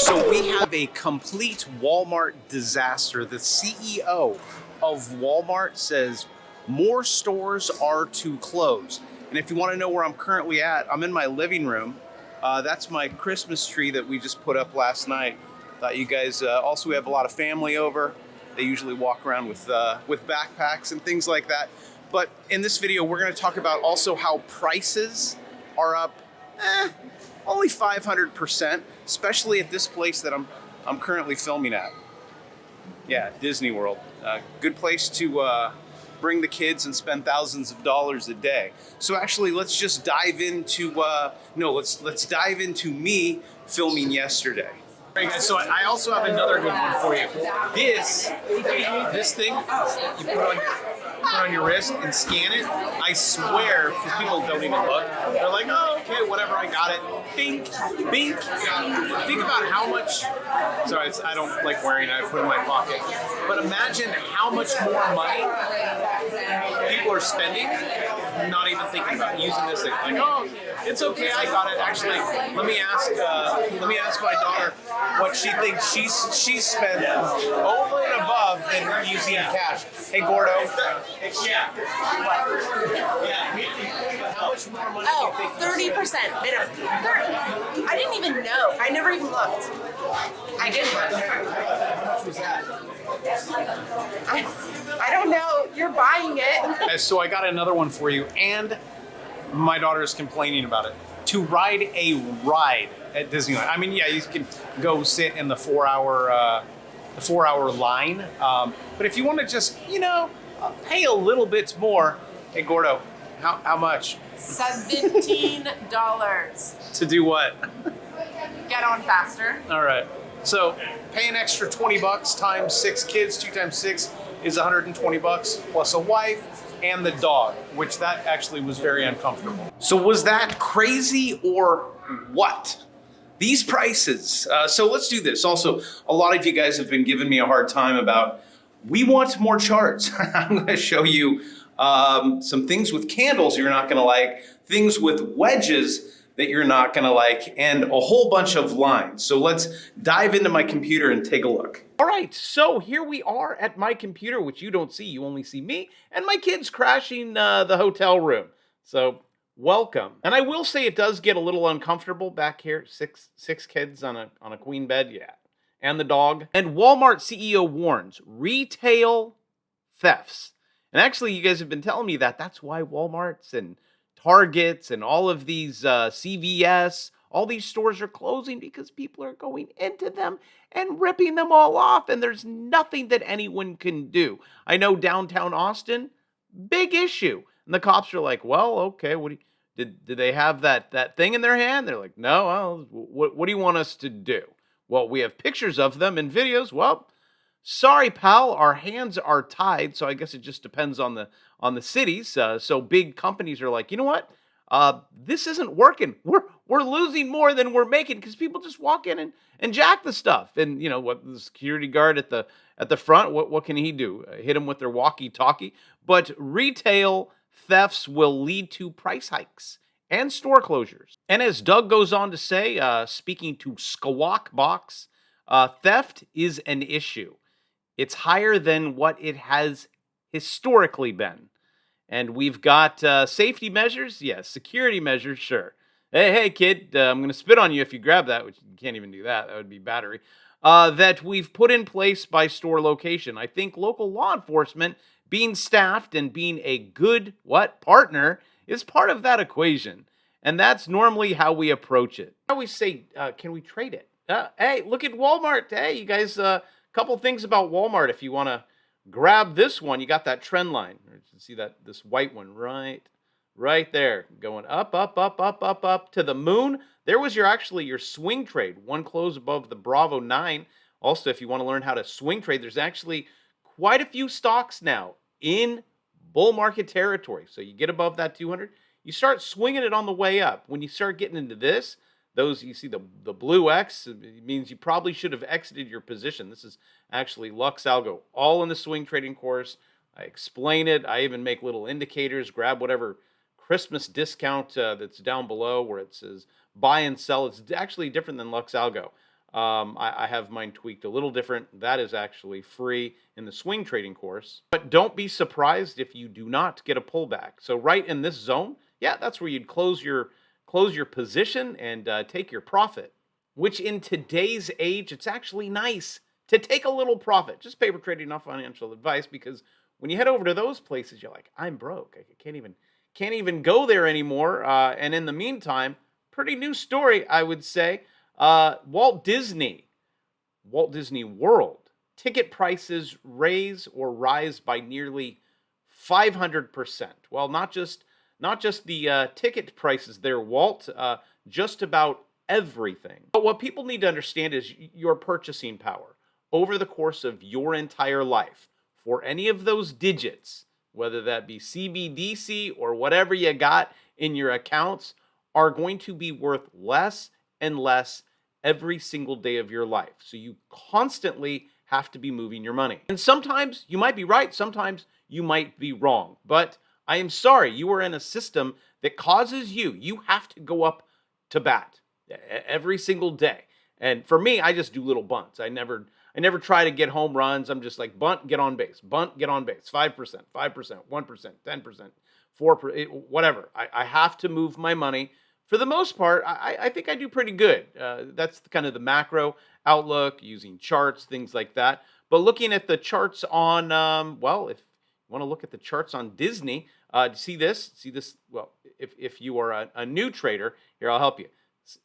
So we have a complete Walmart disaster. The CEO of Walmart says more stores are to close. And if you want to know where I'm currently at, I'm in my living room. That's my Christmas tree that we just put up last night. Thought you guys, also we have a lot of family over. They usually walk around with backpacks and things like that. But in this video, we're going to talk about also how prices are up only 500%, especially at this place that I'm currently filming at. Yeah, Disney World. Good place to bring the kids and spend thousands of dollars a day. So actually, let's just dive into let's dive into me filming yesterday. All right, guys. So I also have another good one for you. This thing you put on your wrist and scan it. I swear, because people don't even look. They're like, oh, okay, whatever, I got it. Bink, bink. Think about how much. Sorry, I don't like wearing it. I put it in my pocket. But imagine how much more money people are spending, not even thinking about using this thing. Like, oh, it's okay, I got it. Actually, let me ask my daughter what she thinks she's spent over and above than using cash. Hey, Gordo. Yeah. How much more money do you think? 30% minimum. 30. I didn't even know. I never even looked. I didn't look. How much was that? I don't know. You're buying it. So I got another one for you, and my daughter is complaining about it. To ride a ride at Disneyland. I mean, yeah, you can go sit in the 4-hour line, but if you want to just, pay a little bit more. Hey, Gordo, how much? $17. To do what? Get on faster. All right. So pay an extra $20 times 6 kids. 2 times 6 is $120 plus a wife and the dog, which that actually was very uncomfortable. So was that crazy or what? These prices. So let's do this. Also, a lot of you guys have been giving me a hard time about, we want more charts. I'm going to show you some things with candles you're not going to like, things with wedges that you're not going to like, and a whole bunch of lines. So let's dive into my computer and take a look. All right, so here we are at my computer, which you don't see. You only see me and my kids crashing the hotel room. So welcome. And I will say it does get a little uncomfortable back here. Six kids on a queen bed, yeah. And the dog. And Walmart CEO warns retail thefts. And actually, you guys have been telling me that that's why Walmarts and Targets and all of these CVS, all these stores are closing because people are going into them and ripping them all off, and there's nothing that anyone can do. I know downtown Austin, big issue. And the cops are like, well, okay, did they have that thing in their hand? They're like, no, well, what do you want us to do? Well, we have pictures of them and videos. Well, sorry, pal, our hands are tied. So I guess it just depends on the cities. So big companies are like, you know what? This isn't working. We're losing more than we're making because people just walk in and jack the stuff. And what the security guard at the front, what can he do? Hit them with their walkie-talkie. But retail thefts will lead to price hikes and store closures. And as Doug goes on to say, speaking to Squawk Box, theft is an issue. It's higher than what it has historically been. And we've got safety measures. Yes, security measures, sure. Hey, kid, I'm going to spit on you if you grab that, which you can't even do that. That would be battery. That we've put in place by store location. I think local law enforcement being staffed and being a good, partner is part of that equation. And that's normally how we approach it. I always say, can we trade it? Hey, look at Walmart. Hey, you guys, couple things about Walmart. If you want to grab this one, you got that trend line. You see this white one right there, going up, up, up, up, up, up to the moon. There was your swing trade. One close above the Bravo 9. Also, if you want to learn how to swing trade, there's actually quite a few stocks now in bull market territory. So you get above that 200, you start swinging it on the way up. When you start getting into this, those, you see the blue X, it means you probably should have exited your position. This is actually Lux Algo, all in the swing trading course. I explain it. I even make little indicators. Grab whatever Christmas discount that's down below where it says buy and sell. It's actually different than Lux Algo. I have mine tweaked a little different. That is actually free in the swing trading course. But don't be surprised if you do not get a pullback. So right in this zone, yeah, that's where you'd close your position and take your profit. Which in today's age, it's actually nice to take a little profit. Just paper trading, not financial advice, because when you head over to those places, you're like, I'm broke. I can't even go there anymore. And in the meantime, pretty new story, I would say. Walt Disney World ticket prices rise by nearly 500%. Well, not just the ticket prices there, Walt. Just about everything. But what people need to understand is your purchasing power over the course of your entire life for any of those digits, whether that be CBDC or whatever you got in your accounts, are going to be worth less and less every single day of your life. So you constantly have to be moving your money. And sometimes you might be right, sometimes you might be wrong. But I am sorry, you are in a system that causes you have to go up to bat every single day. And for me, I just do little bunts. I never try to get home runs. I'm just like bunt, get on base, 5%, 1%, 10%, 4%, whatever. I have to move my money. For the most part, I think I do pretty good. That's kind of the macro outlook, using charts, things like that. But looking at the charts on, if you want to look at the charts on Disney, see this? Well, if you are a new trader, here, I'll help you.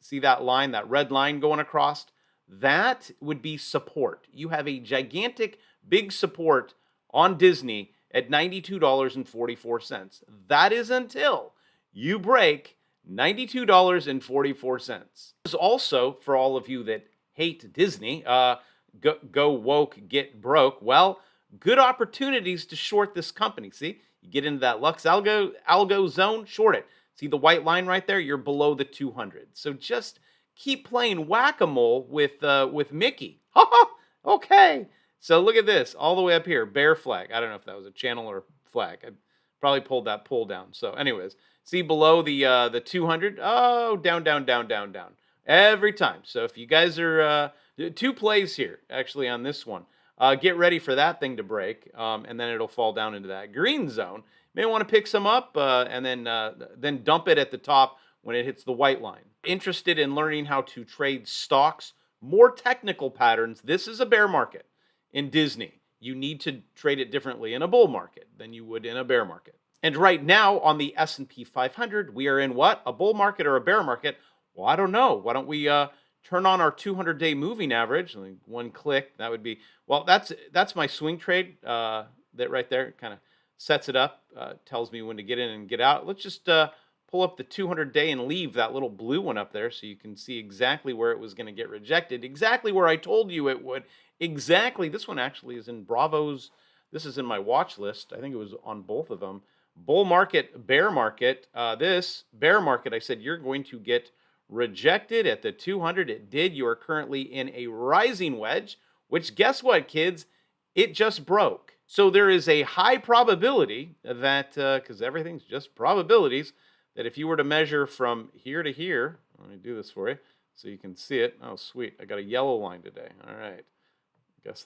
See that line, that red line going across? That would be support. You have a gigantic, big support on Disney at $92.44. That is until you break $92.44. Also, for all of you that hate Disney, go woke, get broke. Well, good opportunities to short this company. See, you get into that Lux Algo zone, short it. See the white line right there? You're below the 200. So just keep playing whack-a-mole with Mickey. Okay. So look at this, all the way up here, bear flag. I don't know if that was a channel or flag. I probably pulled that pull down. So anyways, see below the 200? Oh, down. Every time. So if you guys are, two plays here, actually, on this one. Get ready for that thing to break, and then it'll fall down into that green zone. You may want to pick some up and then dump it at the top when it hits the white line. Interested in learning how to trade stocks, more technical patterns? This is a bear market in Disney. You need to trade it differently in a bull market than you would in a bear market. And right now on the S&P 500, we are in what? A bull market or a bear market? Well, I don't know. Why don't we turn on our 200-day moving average? One click, that would be, well, that's my swing trade. That right there kind of sets it up, tells me when to get in and get out. Let's just pull up the 200-day and leave that little blue one up there so you can see exactly where it was going to get rejected, exactly where I told you it would. Exactly. This one actually is in Bravo's. This is in my watch list. I think it was on both of them. Bull market, bear market. This bear market, I said you're going to get rejected at the 200. It did. You are currently in a rising wedge, which guess what, kids? It just broke. So there is a high probability that, because everything's just probabilities, that if you were to measure from here to here, let me do this for you so you can see it. Oh, sweet. I got a yellow line today. All right. Guess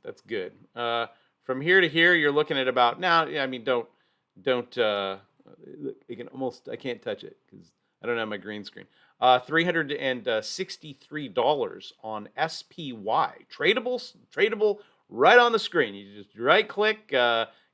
that's good. From here to here, you're looking at about, now, yeah, I mean, don't, you can almost, I can't touch it because I don't have my green screen. $363 on SPY. Tradable right on the screen. You just right click,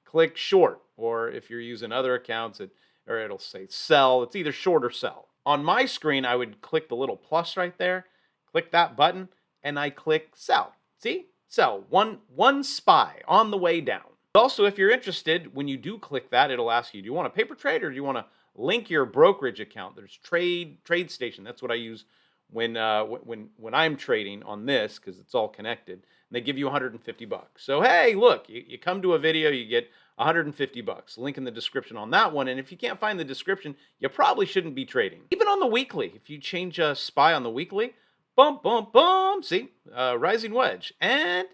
click short, or if you're using other accounts, it'll say sell. It's either short or sell. On my screen, I would click the little plus right there, click that button, and I click sell. See? Sell. One SPY on the way down. Also, if you're interested, when you do click that, it'll ask you, do you want a paper trade or do you want to link your brokerage account? There's TradeStation. That's what I use when I'm trading on this because it's all connected. And they give you 150 bucks. So hey, look, you come to a video, you get 150 bucks. Link in the description on that one. And if you can't find the description, you probably shouldn't be trading. Even on the weekly, if you change a SPY on the weekly, boom, see, rising wedge, and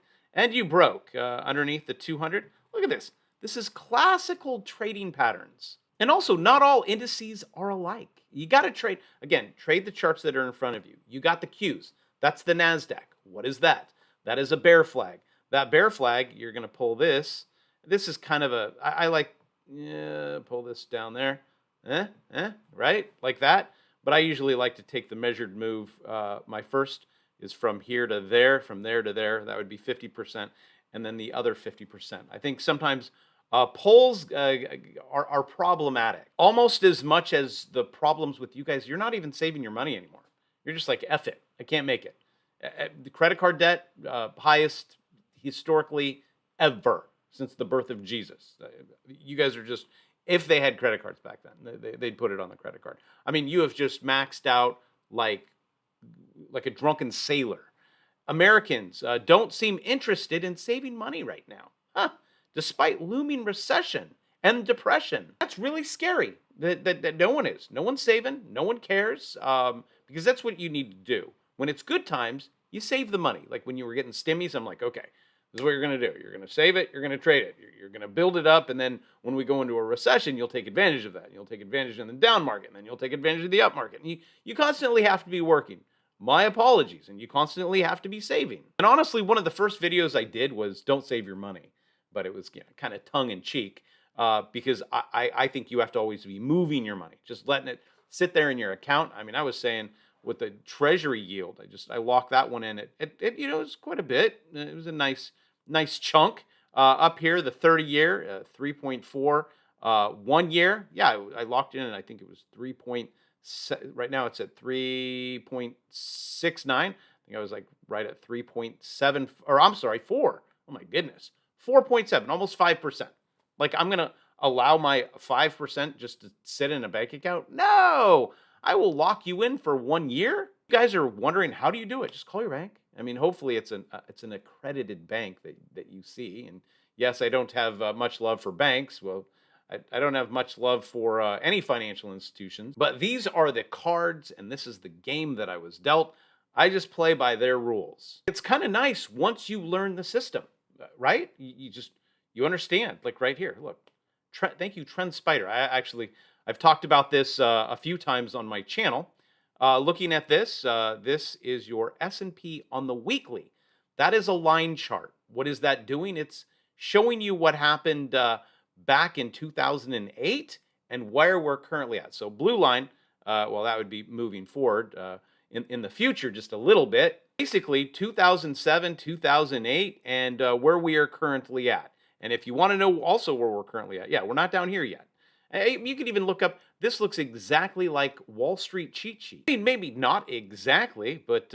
you broke underneath the 200. Look at this. This is classical trading patterns. And also, not all indices are alike. You got to trade the charts that are in front of you. You got the cues. That's the NASDAQ. What is that? That is a bear flag. That bear flag, you're going to pull this. This is kind of I like, pull this down there. Right? Like that. But I usually like to take the measured move. My first is from here to there, from there to there. That would be 50%. And then the other 50%. I think sometimes polls are problematic. Almost as much as the problems with you guys, you're not even saving your money anymore. You're just like, F it. I can't make it. The credit card debt, highest historically ever since the birth of Jesus. You guys are just, if they had credit cards back then, they'd put it on the credit card. I mean, you have just maxed out like a drunken sailor. Americans don't seem interested in saving money right now, despite looming recession and depression. That's really scary that no one is. No one's saving. No one cares, because that's what you need to do. When it's good times, you save the money. Like when you were getting stimmies, I'm like, okay, this is what you're going to do. You're going to save it. You're going to trade it. You're going to build it up. And then when we go into a recession, you'll take advantage of that. You'll take advantage in the down market. And then you'll take advantage of the up market. And you constantly have to be working. My apologies. And you constantly have to be saving. And honestly, one of the first videos I did was don't save your money. But it was kind of tongue in cheek, because I think you have to always be moving your money. Just letting it sit there in your account. I mean, I was saying with the treasury yield, I locked that one in. It was quite a bit. It was a nice chunk. Up here, the 30-year, 3.4. 1 year, yeah, I locked in, and I think it was 3. Right now it's at 3.69. I think I was like right at 3.7, or I'm sorry, 4. Oh my goodness, 4.7, almost 5%. Like I'm gonna allow my 5% just to sit in a bank account? No, I will lock you in for 1 year. You guys are wondering, how do you do it? Just call your bank. I mean, hopefully it's an accredited bank that you see. And yes, I don't have much love for banks. Well, I don't have much love for any financial institutions. But these are the cards, and this is the game that I was dealt. I just play by their rules. It's kind of nice once you learn the system, right? You understand. Like right here, look. Thank you, Trend Spider. I've talked about this a few times on my channel. Looking at this, this is your S&P on the weekly. That is a line chart. What is that doing? It's showing you what happened back in 2008 and where we're currently at. So blue line, well, that would be moving forward in the future just a little bit. Basically, 2007, 2008, and where we are currently at. And if you want to know also where we're currently at, yeah, we're not down here yet. You could even look up, this looks exactly like Wall Street cheat sheet. I mean, maybe not exactly, but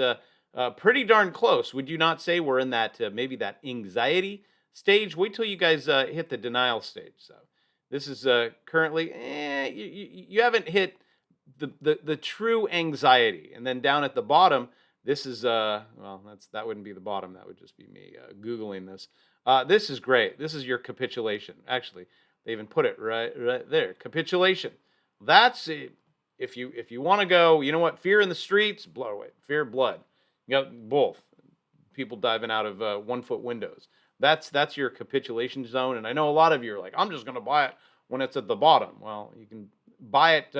pretty darn close. Would you not say we're in that, maybe that anxiety stage? Wait till you guys hit the denial stage. So this is currently, you haven't hit the true anxiety. And then down at the bottom, this is, well, that wouldn't be the bottom. That would just be me Googling this. This is great. This is your capitulation. Actually, they even put it right there. Capitulation. That's it. If you want to go, you know what? Fear in the streets, blood away. Fear, blood. You got both. People diving out of 1-foot windows. That's your capitulation zone. And I know a lot of you are like, I'm just going to buy it when it's at the bottom. Well, you can buy it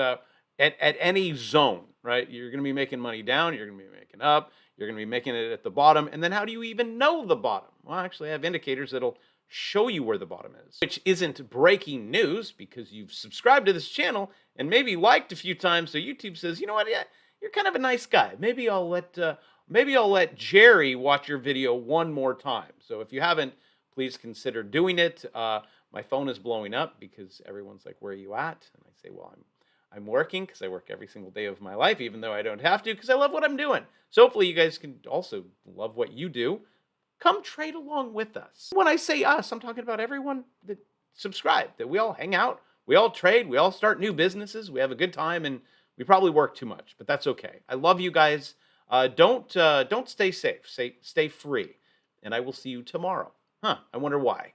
at any zone, right? You're going to be making money down. You're going to be making up. You're going to be making it at the bottom. And then how do you even know the bottom? Well, actually, I have indicators that'll show you where the bottom is, which isn't breaking news because you've subscribed to this channel and maybe liked a few times. So YouTube says, you know what? Yeah, you're kind of a nice guy. Maybe I'll let Jerry watch your video one more time. So if you haven't, please consider doing it. My phone is blowing up because everyone's like, where are you at? And I say, well, I'm working because I work every single day of my life, even though I don't have to because I love what I'm doing. So hopefully you guys can also love what you do. Come trade along with us. When I say us, I'm talking about everyone that subscribed, that we all hang out, we all trade, we all start new businesses, we have a good time, and we probably work too much, but that's okay. I love you guys. Don't stay safe. Stay free. And I will see you tomorrow. I wonder why.